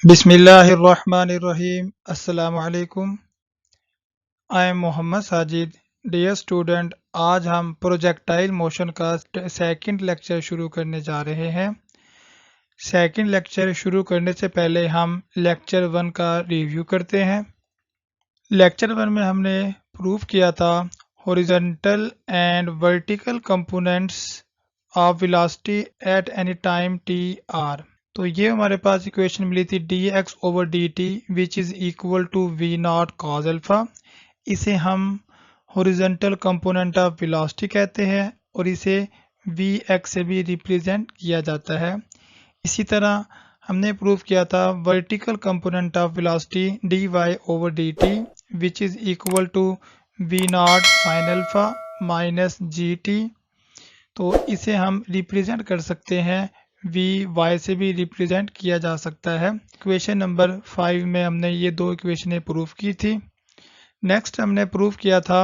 बिस्मिल्लाहिर्रहमानिर्रहीम। अस्सलामु अलैकुम। I am Mohammad Sajid. Dear student, आज हम प्रोजेक्टाइल मोशन का सेकंड लेक्चर शुरू करने जा रहे हैं। सेकंड लेक्चर शुरू करने से पहले हम लेक्चर 1 का रिव्यू करते हैं। लेक्चर 1 में हमने प्रूव किया था horizontal and vertical components of velocity at any time t are. तो ये हमारे पास इक्वेशन मिली थी dx over dt which is equal to v not cos alpha. इसे हम हॉरिजॉन्टल कंपोनेंट ऑफ वेलोसिटी कहते हैं और इसे vx से भी रिप्रेजेंट किया जाता है। इसी तरह हमने प्रूव किया था vertical component of velocity dy over dt which is equal to v not sine alpha minus gt। तो इसे हम रिप्रेजेंट कर सकते हैं वी वाई से भी रिप्रेजेंट किया जा सकता है। इक्वेशन नंबर 5 में हमने ये दो इक्वेशनें प्रूव की थी। नेक्स्ट हमने प्रूव किया था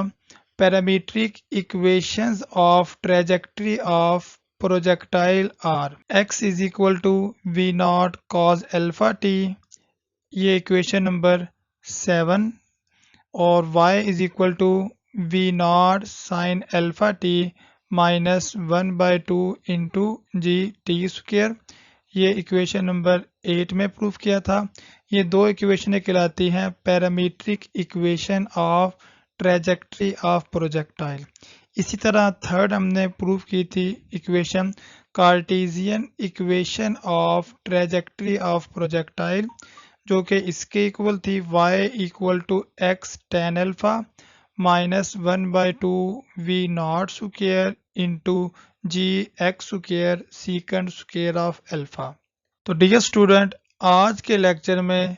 parametric equations of trajectory of projectile are. x is equal to v not cos alpha t, ये इक्वेशन नंबर 7, और y is equal to v not sine alpha t minus 1/2 into g t square, ये equation number 8 में prove किया था। ये दो इक्वेशनें कहलाती हैं parametric equation of trajectory of projectile. इसी तरह थर्ड हमने प्रूव की थी equation cartesian equation of trajectory of projectile, जो कि इसके इक्वल थी y equal to x tan alpha minus 1/2 v not square into g x square secant square of alpha. तो डियर स्टूडेंट, आज के लेक्चर में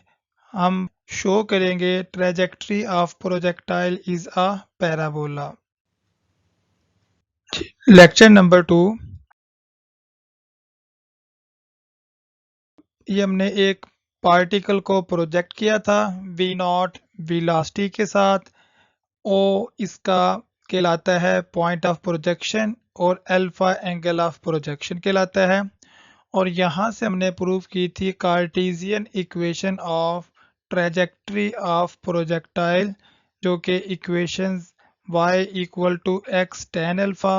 हम शो करेंगे trajectory of projectile is a parabola. Lecture number 2, ये हमने एक पार्टिकल को प्रोजेक्ट किया था वी नॉट वेलोसिटी के साथ। ओ इसका कहलाता है पॉइंट ऑफ प्रोजेक्शन और अल्फा एंगल ऑफ प्रोजेक्शन कहलाता है। और यहाँ से हमने प्रूव की थी cartesian equation of trajectory of projectile, जो कि equation y equal to x tan alpha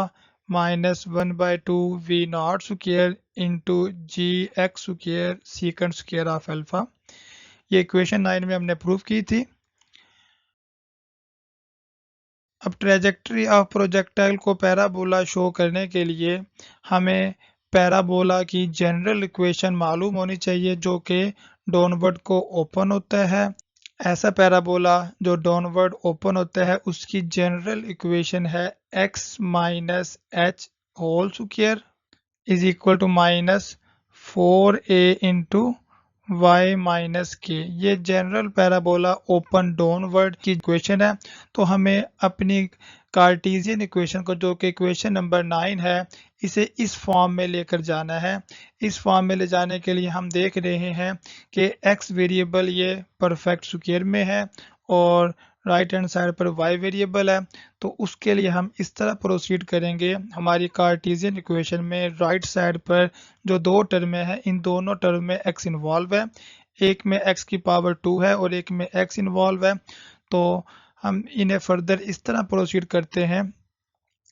minus 1/2 v not square into g x square secant square of alpha, ये इक्वेशन 9 में हमने प्रूव की थी। अब ट्रेजेक्ट्री ऑफ प्रोजेक्टाइल को पैराबोला शो करने के लिए हमें पैराबोला की जनरल इक्वेशन मालूम होनी चाहिए, जो कि डाउनवर्ड को ओपन होता है। ऐसा पैराबोला जो डाउनवर्ड ओपन होता है उसकी जनरल इक्वेशन है x minus H whole square is equal to minus 4a into y minus k. ये जनरल पैराबोला ओपन डाउनवर्ड की इक्वेशन है। तो हमें अपनी कार्टेशियन इक्वेशन को, जो कि इक्वेशन नंबर 9 है, इसे इस फॉर्म में लेकर जाना है। इस फॉर्म में ले जाने के लिए हम देख रहे हैं कि x वेरिएबल ये परफेक्ट स्क्वायर में है और राइट हैंड साइड पर y वेरिएबल है। तो उसके लिए हम इस तरह प्रोसीड करेंगे। हमारी कार्टेशियन इक्वेशन में राइट साइड पर जो दो टर्म है, इन दोनों टर्म में x इन्वॉल्व है। एक में x की पावर 2 है और एक में x इन्वॉल्व है। तो हम इन्हें फर्दर इस तरह प्रोसीड करते हैं।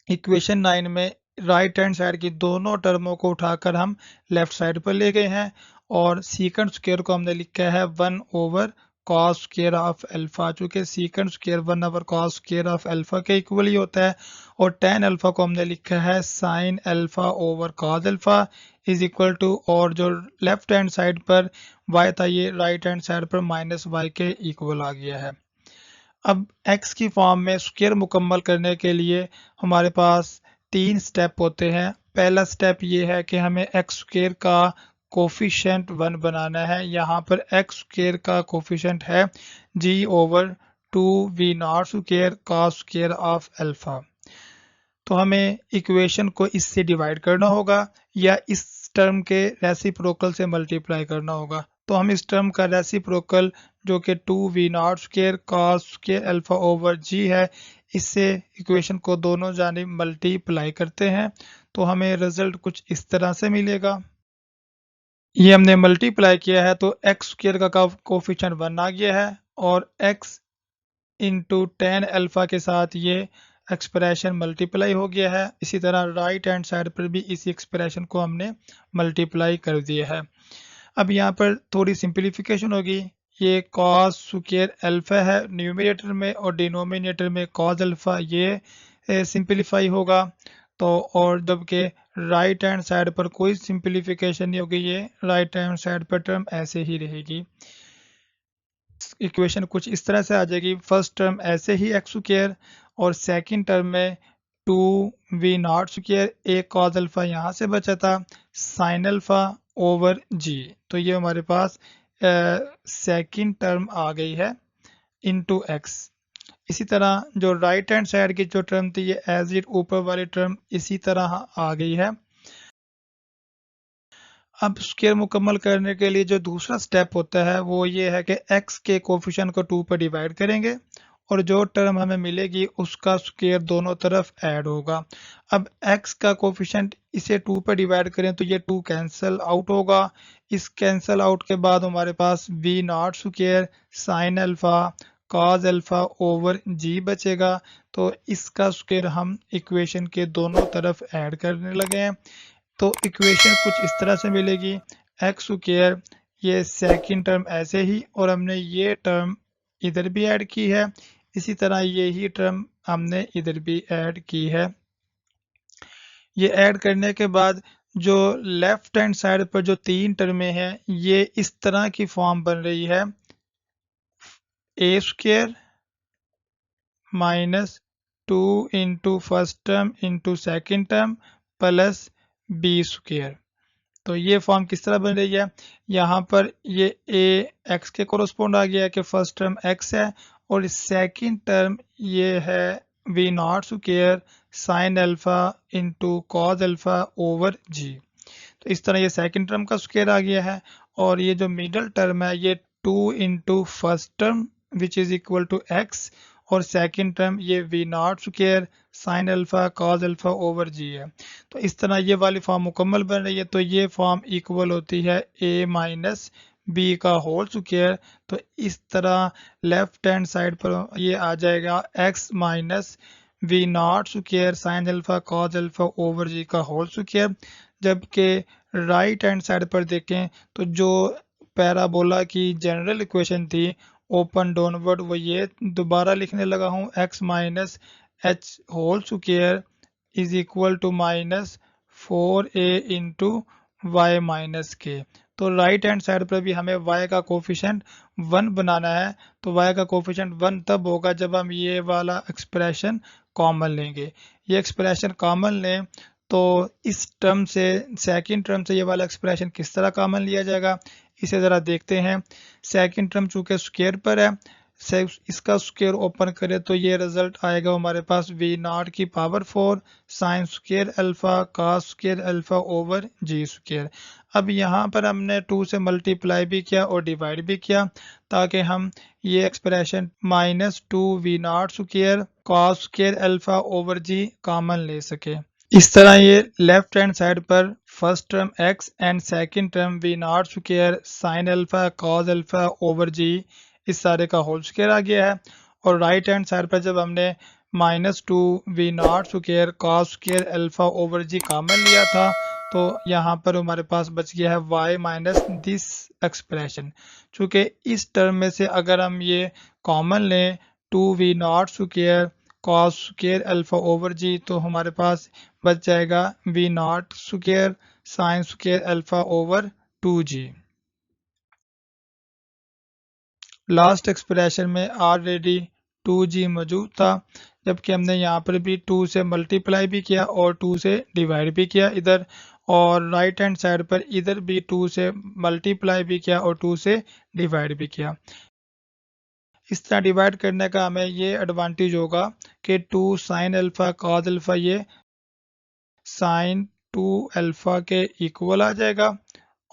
इक्वेशन 9 में राइट हैंड साइड की दोनों टर्मों को उठाकर हम लेफ्ट साइड पर ले गए हैं और सीकेंड स्क्वायर को हमने लिखा है 1 over cos square of alpha, चूंकि secant square 1 over cos square of alpha के इक्वल ही होता है। और टेन अल्फा को हमने लिखा है sine alpha over cos alpha is equal to, और जो लेफ्ट हैंड साइड पर y था ये राइट हैंड साइड पर माइनस y के इक्वल आ गया है। अब x की फॉर्म में स्क्वायर मुकम्मल करने के लिए हमारे पास 3 स्टेप होते हैं। पहला स्टेप ये है कि हमें x स्क्वायर का कोफिशिएंट 1 बनाना है। यहाँ पर x स्क्वायर का कोफिशिएंट है g over 2 v not square cos square of alpha. तो हमें इक्वेशन को इससे डिवाइड करना होगा या इस टर्म के रेसिप्रोकल से मल्टीप्लाई करना होगा। तो हम इस टर्म का रेसिप्रोकल, जो कि 2 v not square cos square alpha over g है, इससे इक्वेशन को दोनों जानिब मल्टीप्लाई करते हैं। तो हमें रिजल्ट कुछ इस तरह से मिलेगा। ये हमने मल्टीप्लाई किया है तो एक्स स्क्वायर का कोफिशिएंट 1 आ गया है और एक्स इंटू टेन अल्फा के साथ ये एक्सप्रेशन मल्टीप्लाई हो गया है। इसी तरह राइट हैंड साइड पर भी इसी एक्सप्रेशन को हमने मल्टीप्लाई कर दिया है। अब यहाँ पर थोड़ी सिंप्लीफिकेशन होगी। ये कॉस स्क्वायर अल्फा है न्यूमरेटर में और डिनोमिनेटर में कॉस अल्फा, ये सिंप्लीफाई होगा। तो और जबकि राइट हैंड साइड पर कोई सिंप्लीफिकेशन नहीं होगी, ये राइट हैंड साइड पर टर्म ऐसे ही रहेगी। इक्वेशन कुछ इस तरह से आ जाएगी। फर्स्ट टर्म ऐसे ही एक्स स्क्वायर और सेकंड टर्म में 2v0 स्क्वायर, एक कॉस अल्फा यहाँ से बचा था साइन अल्फा ओवर जी। तो ये हमारे पास सेकंड टर्म आ गई है इनटू एक्स। इसी तरह जो राइट हैंड साइड की जो टर्म थी ये एज इट ऊपर वाली टर्म इसी तरह आ गई है। अब स्क्वायर मुकम्मल करने के लिए जो दूसरा स्टेप होता है वो ये है कि x के कोफिशिएंट को 2 पर डिवाइड करेंगे और जो टर्म हमें मिलेगी उसका स्क्वायर दोनों तरफ ऐड होगा। अब x का कोफिशिएंट इसे 2 पर डिवाइड करें तो ये 2 कैंसिल आउट होगा। इस कैंसिल आउट के बाद हमारे पास v0 square sine alpha cos alpha over g बचेगा। तो इसका स्क्वायर हम इक्वेशन के दोनों तरफ ऐड करने लगे हैं। तो इक्वेशन कुछ इस तरह से मिलेगी, एक्स स्क्वायर ये सेकंड टर्म ऐसे ही और हमने ये टर्म इधर भी ऐड की है, इसी तरह ये ही टर्म हमने इधर भी ऐड की है। ये ऐड करने के बाद जो लेफ्ट हैंड साइड पर जो तीन टर्में हैं ये इस तरह की फॉर्म बन रही है, A square minus 2 into first term into second term plus B square. तो ये फॉर्म किस तरह बन रही है, यहाँ पर ये ए एक्स के कोरोस्पोंड आ गया है कि फर्स्ट टर्म एक्स है और सेकंड टर्म ये है v not square sine alpha into cos alpha over g. तो इस तरह ये सेकंड टर्म का स्क्वायर आ गया है और ये जो मिडल टर्म है ये 2 into first term which is equal to X और सेकंड टर्म ये v not square sine alpha cos alpha over g है। तो इस तरह ये वाली फॉर्म मुकम्मल बन रही है। तो ये फॉर्म इक्वल होती है a माइनस बी का होल स्क्वायर। तो इस तरह लेफ्ट हैंड साइड पर ये आ जाएगा x minus v not square sine alpha cos alpha over g का होल स्क्वायर। जबकि राइट हैंड साइड पर देखें तो जो पैराबोला की जनरल इक्वेशन थी ओपन डाउनवर्ड, वो ये दोबारा लिखने लगा हूँ, x minus H whole square is equal to minus 4a into Y minus K. तो राइट हैंड साइड पर भी हमें y का कोफिशिएंट 1 बनाना है। तो y का कोफिशिएंट 1 तब होगा जब हम ये वाला एक्सप्रेशन कॉमन लेंगे। ये एक्सप्रेशन कॉमन लें तो इस टर्म से सेकंड टर्म से ये वाला एक्सप्रेशन किस तरह कॉमन लिया जाएगा इसे ज़रा देखते हैं। सेकंड टर्म चूँकि स्क्वायर पर है, इसका स्क्वायर ओपन करें तो ये रिजल्ट आएगा हमारे पास वी नॉट की power 4 sine square alpha cos square alpha over g square. अब यहाँ पर हमने 2 से मल्टीप्लाई भी किया और डिवाइड भी किया ताकि हम ये expression minus 2 v not square cos square alpha over g common ले सके। इस तरह ये लेफ्ट हैंड साइड पर first term x and second term v not square sine alpha cos alpha over g इस सारे का होल स्क्वायर आ गया है। और राइट हैंड साइड पर जब हमने minus 2 v not square cos square alpha over g common लिया था तो यहाँ पर हमारे पास बच गया है y माइनस दिस एक्सप्रेशन। चूँकि इस टर्म में से अगर हम ये कॉमन लें 2 v not square cos square alpha over g तो हमारे पास बच जाएगा v not square sine square alpha over 2g। Last expression में ऑलरेडी 2g मौजूद था, जबकि हमने यहाँ पर भी 2 से मल्टीप्लाई भी किया और 2 से डिवाइड भी किया इधर, और राइट हैंड साइड पर इधर भी 2 से मल्टीप्लाई भी किया और 2 से डिवाइड भी किया। इस तरह डिवाइड करने का हमें ये एडवांटेज होगा कि 2 साइन अल्फा कॉस अल्फा ये साइन 2 अल्फा के इक्वल आ जाएगा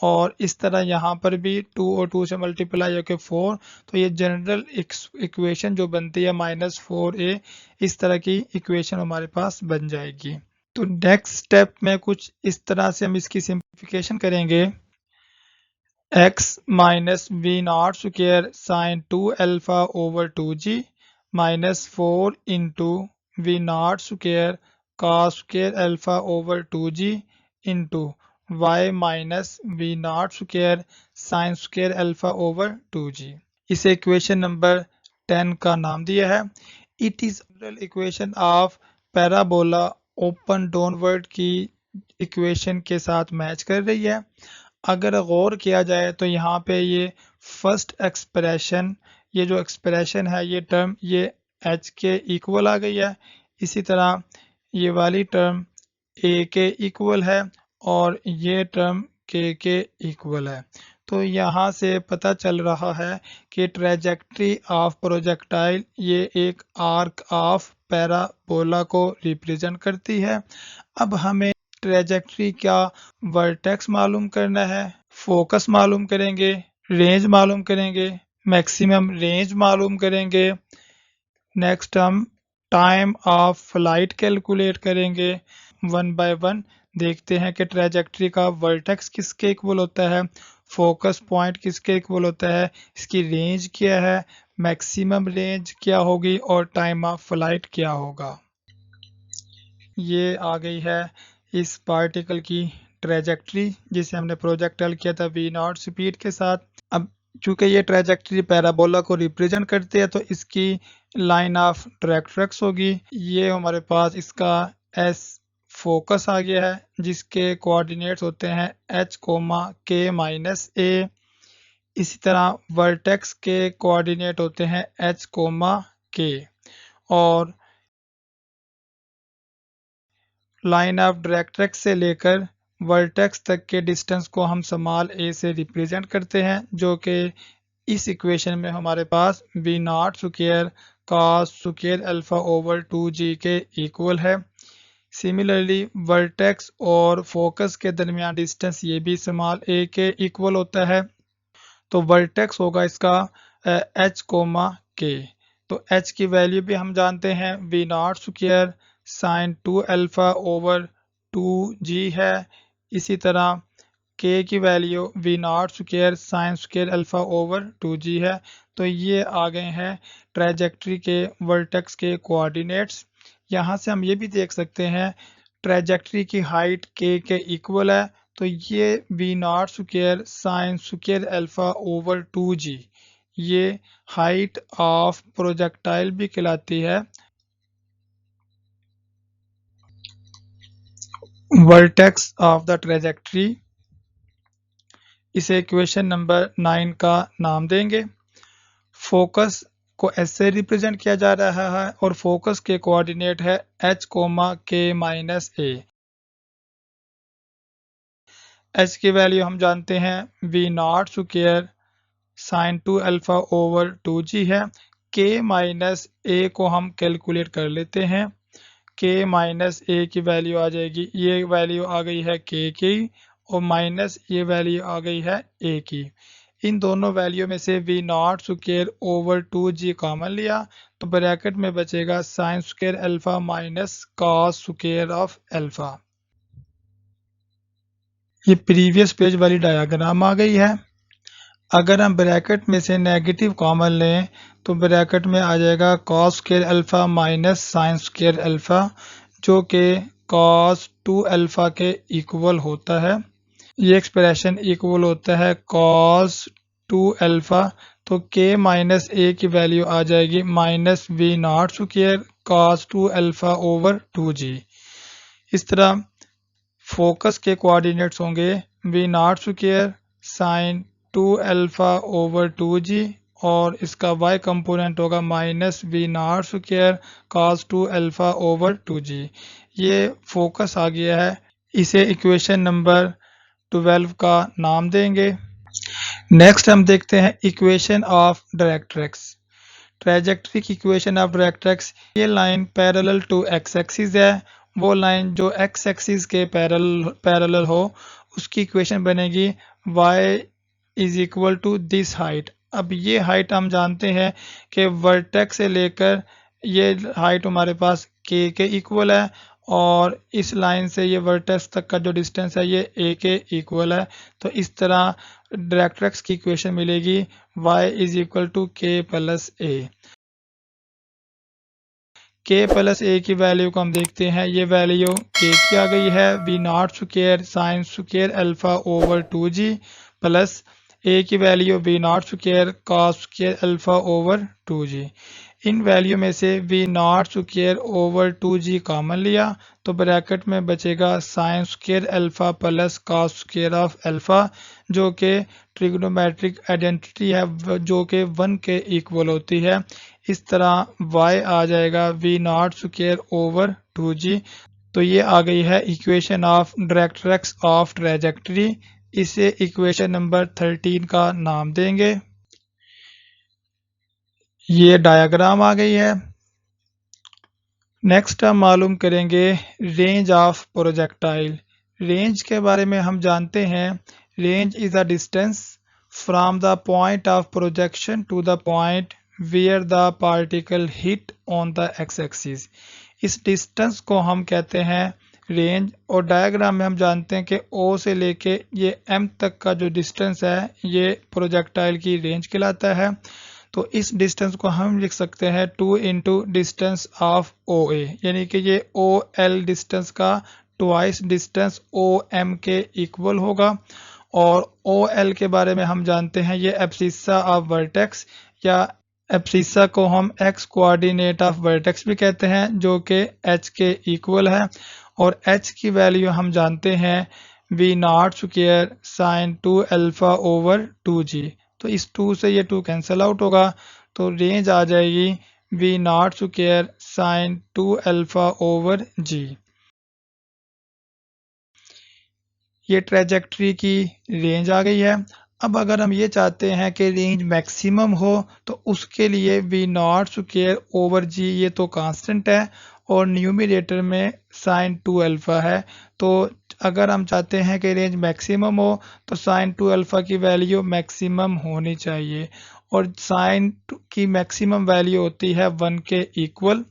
और इस तरह यहाँ पर भी 2 और 2 से मल्टीप्लाई होकर 4। तो ये जनरल इक्वेशन जो बनती है -4a, इस तरह की इक्वेशन हमारे पास बन जाएगी। तो नेक्स्ट स्टेप में कुछ इस तरह से हम इसकी सिंप्लीफिकेशन करेंगे। x minus v not square sine 2 alpha over 2g minus 4 into v not square cos square alpha over 2g into y minus v not square sine square alpha over 2g। इसे equation number 10 का नाम दिया है। It is equation of parabola open downward की equation के साथ match कर रही है। अगर गौर किया जाए तो यहाँ पे ये फर्स्ट एक्सप्रेशन, ये जो एक्सप्रेशन है, ये टर्म ये h के इक्वल आ गई है। इसी तरह ये वाली टर्म a के इक्वल है और ये टर्म k के इक्वल है। तो यहाँ से पता चल रहा है कि ट्रेजेक्ट्री ऑफ प्रोजेक्टाइल ये एक आर्क ऑफ पैराबोला को रिप्रेजेंट करती है। अब हमें ट्रेजेक्ट्री का वर्टेक्स मालूम करना है, फोकस मालूम करेंगे, रेंज मालूम करेंगे, मैक्सिमम रेंज मालूम करेंगे। नेक्स्ट हम टाइम ऑफ फ्लाइट कैलकुलेट करेंगे। वन बाय वन देखते हैं कि ट्रेजेक्ट्री का वर्टेक्स किसके इक्वल होता है, फोकस पॉइंट किसके इक्वल होता है, इसकी रेंज क्या है, मैक्सिमम रेंज क्या होगी और टाइम ऑफ फ्लाइट क्या होगा। ये आ गई है इस पार्टिकल की ट्रेजेक्ट्री जिसे हमने प्रोजेक्टाइल किया था वी नॉट स्पीड के साथ। अब चूंकि ये ट्रेजेक्ट्री पैराबोला को रिप्रेजेंट करती है तो इसकी लाइन ऑफ डायरेक्ट्रिक्स होगी। ये हमारे पास इसका एस फोकस आ गया है जिसके कोऑर्डिनेट्स होते हैं h, k माइनस a। इसी तरह वर्टेक्स के कोऑर्डिनेट होते हैं h, k और लाइन ऑफ डायरेक्ट्रिक्स से लेकर वर्टेक्स तक के डिस्टेंस को हम स्मॉल a से रिप्रेजेंट करते हैं, जो कि इस इक्वेशन में हमारे पास v not square cos square alpha over 2g के इक्वल है। सिमिलरली वर्टेक्स और फोकस के दरमियान डिस्टेंस ये भी स्मॉल a के इक्वल होता है। तो वर्टेक्स होगा इसका h, k। तो h की वैल्यू भी हम जानते हैं v not square sine 2 alpha over 2g है। इसी तरह k की value v not square sine square alpha over 2g है। तो ये आ गए हैं ट्रेजेक्ट्री के वर्टेक्स के कोऑर्डिनेट्स। यहाँ से हम ये भी देख सकते हैं ट्रेजेक्ट्री की हाइट k के इक्वल है, तो ये v not square sine square alpha over 2g ये हाइट ऑफ प्रोजेक्टाइल भी कहलाती है। वर्टेक्स ऑफ द ट्रेजेक्ट्री, इसे इक्वेशन नंबर 9 का नाम देंगे। फोकस को ऐसे रिप्रेजेंट किया जा रहा है और फोकस के कोऑर्डिनेट है h, k minus a। h की वैल्यू हम जानते हैं v not square sine 2 alpha over 2g है। k माइनस a को हम कैलकुलेट कर लेते हैं। k माइनस a की वैल्यू आ जाएगी, ये वैल्यू आ गई है k की और माइनस ये वैल्यू आ गई है a की। इन दोनों वैल्यू में से v not square over 2g common लिया तो ब्रैकेट में बचेगा sine square alpha minus cos square of alpha. ये प्रीवियस पेज वाली डायग्राम आ गई है। अगर हम ब्रैकेट में से नेगेटिव कॉमन लें तो ब्रैकेट में आ जाएगा cos square alpha minus sign square alpha, जो कि कॉस 2 अल्फा के इक्वल होता है। ये एक्सप्रेशन इक्वल होता है कॉस 2 अल्फा। तो k माइनस a की वैल्यू आ जाएगी minus v not square cos 2 alpha over 2g। इस तरह फोकस के कोऑर्डिनेट्स होंगे v not square sine 2 alpha over 2g और इसका y कंपोनेंट होगा minus v not square cos 2 alpha over 2g। ये फोकस आ गया है, इसे इक्वेशन नंबर 12 का नाम देंगे। नेक्स्ट हम देखते हैं इक्वेशन ऑफ डायरेक्ट्रिक्स। ट्रेजेक्ट्री की इक्वेशन ऑफ डायरेक्ट्रिक्स, ये line parallel to x axis है। वो लाइन जो एक्स एक्सिस के पैरेलल हो उसकी इक्वेशन बनेगी y is equal to this height. अब ये हाइट हम जानते हैं कि वर्टेक्स से लेकर ये हाइट हमारे पास k के इक्वल है और इस लाइन से ये वर्टेक्स तक का जो डिस्टेंस है ये a के इक्वल है। तो इस तरह डायरेक्ट्रिक्स की इक्वेशन मिलेगी y इज इक्वल टू के प्लस ए। के प्लस ए की वैल्यू को हम देखते हैं, ये वैल्यू के की आ गई है v not square sine square alpha over 2g plus A की value v not square cos square alpha over 2g। इन वैल्यू में से v not square over 2g common लिया तो ब्रैकेट में बचेगा sine square alpha plus cos square of alpha, जो कि ट्रिग्नोमेट्रिक आइडेंटिटी है जो कि 1 के इक्वल होती है। इस तरह y आ जाएगा v not square over 2g। तो ये आ गई है equation of directrix of trajectory. इसे इक्वेशन नंबर 13 का नाम देंगे। ये डायग्राम आ गई है। नेक्स्ट हम मालूम करेंगे रेंज ऑफ प्रोजेक्टाइल। रेंज के बारे में हम जानते हैं, range is a distance from the point of projection to the point where the particle hit on the x axis. इस डिस्टेंस को हम कहते हैं रेंज। और डायग्राम में हम जानते हैं कि O से लेके ये M तक का जो डिस्टेंस है ये प्रोजेक्टाइल की रेंज कहलाता है। तो इस डिस्टेंस को हम लिख सकते हैं 2 इंटू डिस्टेंस ऑफ OA, यानी कि ये OL डिस्टेंस का ट्वाइस डिस्टेंस OM के इक्वल होगा। और OL के बारे में हम जानते हैं ये एब्सिस्सा ऑफ वर्टेक्स, या एब्सिस्सा को हम एक्स कोऑर्डिनेट ऑफ वर्टेक्स भी कहते हैं, जो कि H के इक्वल है। और H की वैल्यू हम जानते हैं v not square sine 2 alpha over 2g। तो इस 2 से ये 2 कैंसिल आउट होगा, तो रेंज आ जाएगी v not square sine 2 alpha over g। ये ट्रैजेक्टरी की रेंज आ गई है। अब अगर हम ये चाहते हैं कि रेंज मैक्सिमम हो तो उसके लिए वी नॉट स्क्वायर ओवर जी, ये तो कांस्टेंट है और न्यूमरेटर में साइन 2 अल्फा है। तो अगर हम चाहते हैं कि रेंज मैक्सिमम हो तो साइन 2 अल्फा की वैल्यू मैक्सिमम होनी चाहिए, और साइन की मैक्सिमम वैल्यू होती है 1 के equal.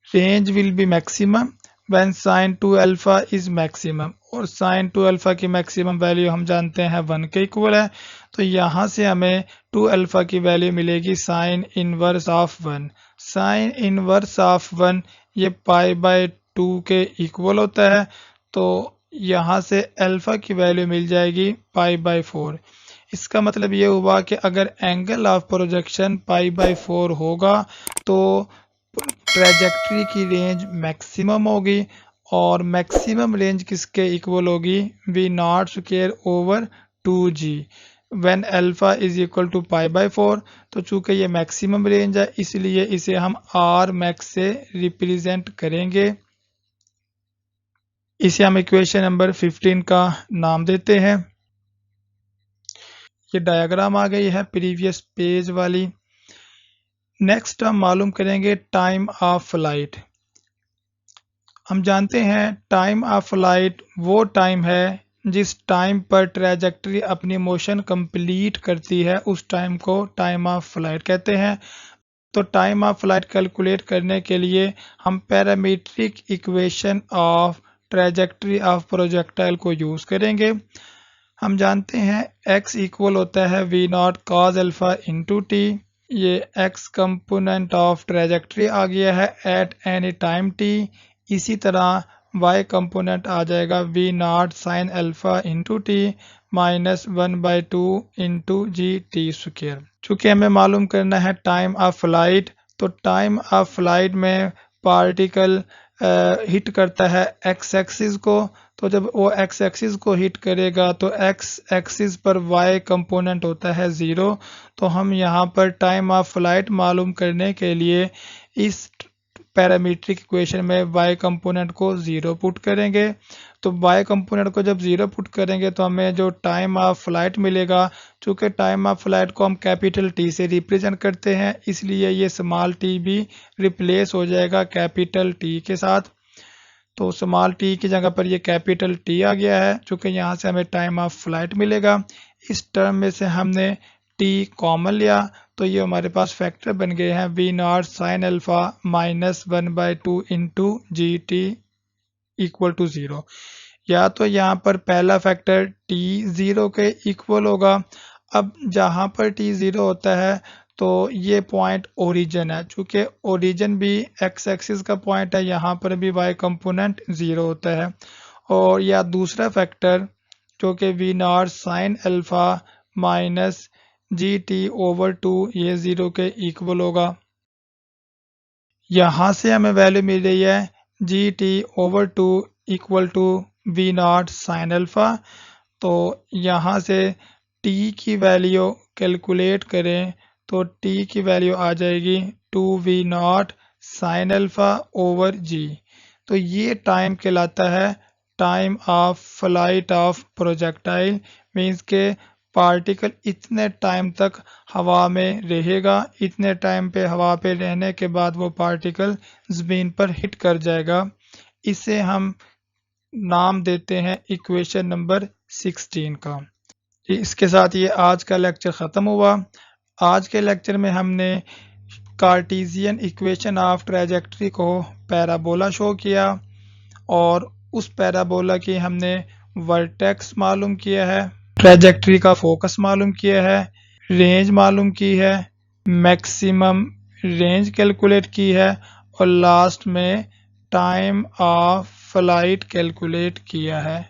Range will be maximum when sine 2 alpha is maximum, और साइन 2 अल्फा की मैक्सिमम वैल्यू हम जानते हैं 1 के इक्वल है। तो यहाँ से हमें 2 अल्फा की वैल्यू मिलेगी sine inverse of 1। Sine inverse of 1 ये पाई बाय 2 के इक्वल होता है, तो यहाँ से अल्फा की वैल्यू मिल जाएगी पाई बाय 4। इसका मतलब ये हुआ कि अगर angle of projection pi by 4 होगा तो ट्रैजेक्टरी की रेंज मैक्सिमम होगी, और मैक्सिमम रेंज किसके इक्वल होगी v not square over 2g when alpha is equal to pi by 4। तो चूंकि ये मैक्सिमम रेंज है इसलिए इसे हम आर मैक्स से रिप्रेजेंट करेंगे। इसे हम इक्वेशन नंबर 15 का नाम देते हैं। ये डायग्राम आ गई है प्रीवियस पेज वाली। नेक्स्ट हम मालूम करेंगे टाइम ऑफ फ्लाइट। हम जानते हैं टाइम ऑफ फ्लाइट वो टाइम है जिस टाइम पर ट्रैजेक्टरी अपनी मोशन कंप्लीट करती है, उस टाइम को टाइम ऑफ फ्लाइट कहते हैं। तो टाइम ऑफ फ्लाइट कैलकुलेट करने के लिए हम parametric equation of trajectory of projectile को यूज़ करेंगे। हम जानते हैं x इक्वल होता है v not cos alpha into t. ये x कंपोनेंट ऑफ ट्रैजेक्टरी आ गया है एट एनी टाइम t। इसी तरह y कंपोनेंट आ जाएगा v not sine alpha into t minus 1/2 into g t square. चूँकि हमें मालूम करना है टाइम ऑफ फ्लाइट, तो टाइम ऑफ फ्लाइट में पार्टिकल हिट करता है एक्स एक्सिस को। तो जब वो एक्स एक्सिस को हिट करेगा तो एक्स एक्सिस पर वाई कंपोनेंट होता है 0। तो हम यहाँ पर टाइम ऑफ फ्लाइट मालूम करने के लिए इस पैरामीट्रिक इक्वेशन में y कंपोनेंट को 0 पुट करेंगे। तो y कंपोनेंट को जब 0 पुट करेंगे तो हमें जो टाइम ऑफ फ्लाइट मिलेगा, चूँकि टाइम ऑफ फ्लाइट को हम कैपिटल T से रिप्रेजेंट करते हैं इसलिए ये स्मॉल t भी रिप्लेस हो जाएगा कैपिटल T के साथ। तो स्मॉल t की जगह पर ये कैपिटल T आ गया है, चूँकि यहाँ से हमें टाइम ऑफ फ्लाइट मिलेगा। इस टर्म में से हमने t कॉमन लिया तो ये हमारे पास फैक्टर बन गए हैं v not sine alpha minus 1/2 into g t equal to 0। या तो यहाँ पर पहला फैक्टर t 0 के इक्वल होगा। अब जहाँ पर t 0 होता है तो ये पॉइंट ओरिजिन है, चूँकि ओरिजिन भी x एक्सिस का पॉइंट है, यहाँ पर भी y कंपोनेंट 0 होता है। और या दूसरा फैक्टर जो कि v not sine alpha minus g t over 2 ये 0 के इक्वल होगा। यहाँ से हमें वैल्यू मिल रही है g t over 2 equal to v not sine alpha. तो यहाँ से t की वैल्यू कैलकुलेट करें तो t की वैल्यू आ जाएगी 2v not sine alpha over g। तो ये टाइम कहलाता है time of flight of projectile, means के पार्टिकल इतने टाइम तक हवा में रहेगा, इतने टाइम पे हवा पे रहने के बाद वो पार्टिकल ज़मीन पर हिट कर जाएगा। इसे हम नाम देते हैं इक्वेशन नंबर 16 का। इसके साथ ये आज का लेक्चर ख़त्म हुआ। आज के लेक्चर में हमने कार्टेशियन इक्वेशन ऑफ ट्रैजेक्टरी को पैराबोला शो किया और उस पैराबोला की हमने वर्टेक्स मालूम किया है, ट्रैजेक्टरी का फोकस मालूम किया है, रेंज मालूम की है, मैक्सिमम रेंज कैलकुलेट की है और लास्ट में टाइम ऑफ फ्लाइट कैलकुलेट किया है।